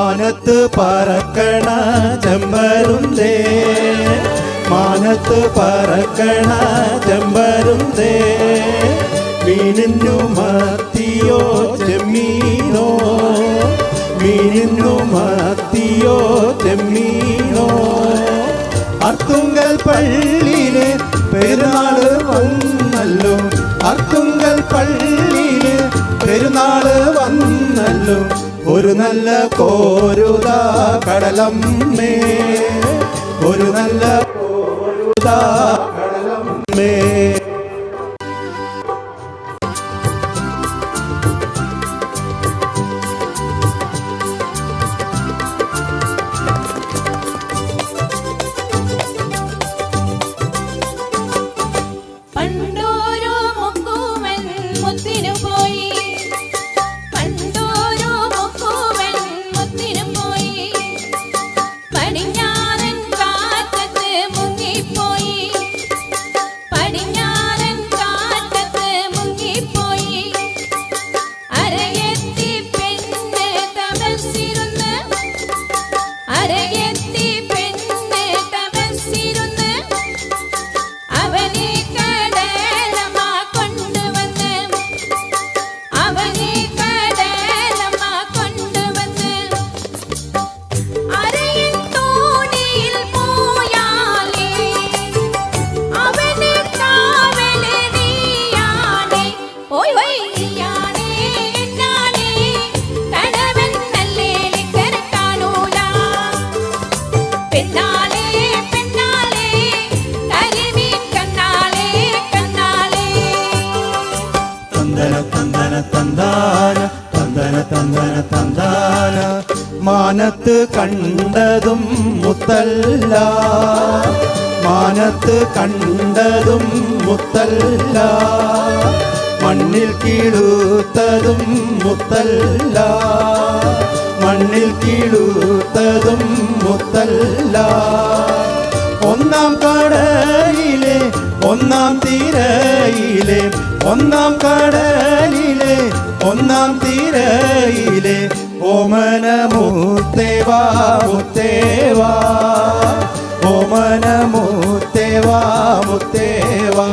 മാനത്ത് പറക്കണ ചെമ്പരുന്തേ മാനത്ത് പറക്കണ ചെമ്പരുന്തേ മീനിന്നു മത്തിയോ ചെമ്മീനോ മീനിന്നു മത്തിയോ ചെമ്മീനോ അർത്തുങ്കൽ പള്ളിയില് പെരുന്നാള് വന്നല്ലോ അർത്തുങ്കൽ പള്ളിയില് പെരുന്നാള് വന്നല്ലോ ഒരു നല്ല കോരുതാ കടലമ്മേ ഒരു നല്ല കോരുതാ കടലമ്മേ മാനത്ത് കണ്ടതും മുത്തല്ല മാനത്ത് കണ്ടതും മുത്തല്ല മണ്ണിൽ കീഴുത്തതും മുത്തല്ല മണ്ണിൽ കീഴുത്തതും മുത്തല്ല ഒന്നാം കടലിലെ ഒന്നാം തീരയിലെ ഒന്നാം കടലിലെ ഒന്നാം തീരയിലെ ഓമന മുത്തേവാ മുത്തേവാ ഓമന മുത്തേവാ മുത്തേവാ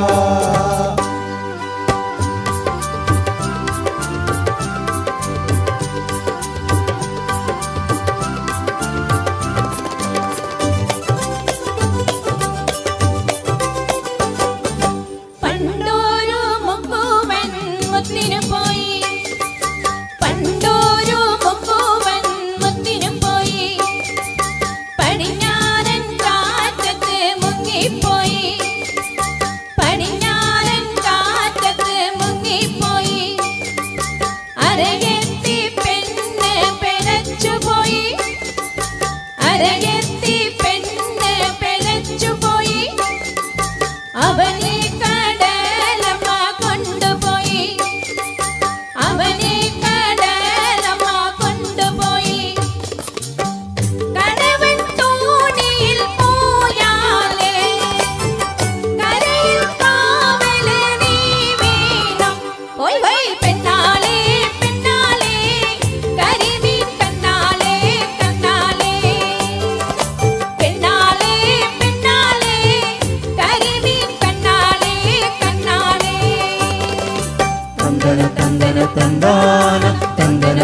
തന്ദന തന്ദന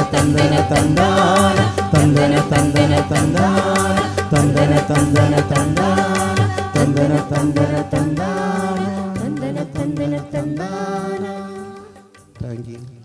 തന്ദന തന്ദാന തന്ദന തന്ദന തന്ദാന തന്ദന തന്ദന തന്ദാന തന്ദന തന്ദന തന്ദാന തന്ദന തന്ദന തന്ദാന. Thank you.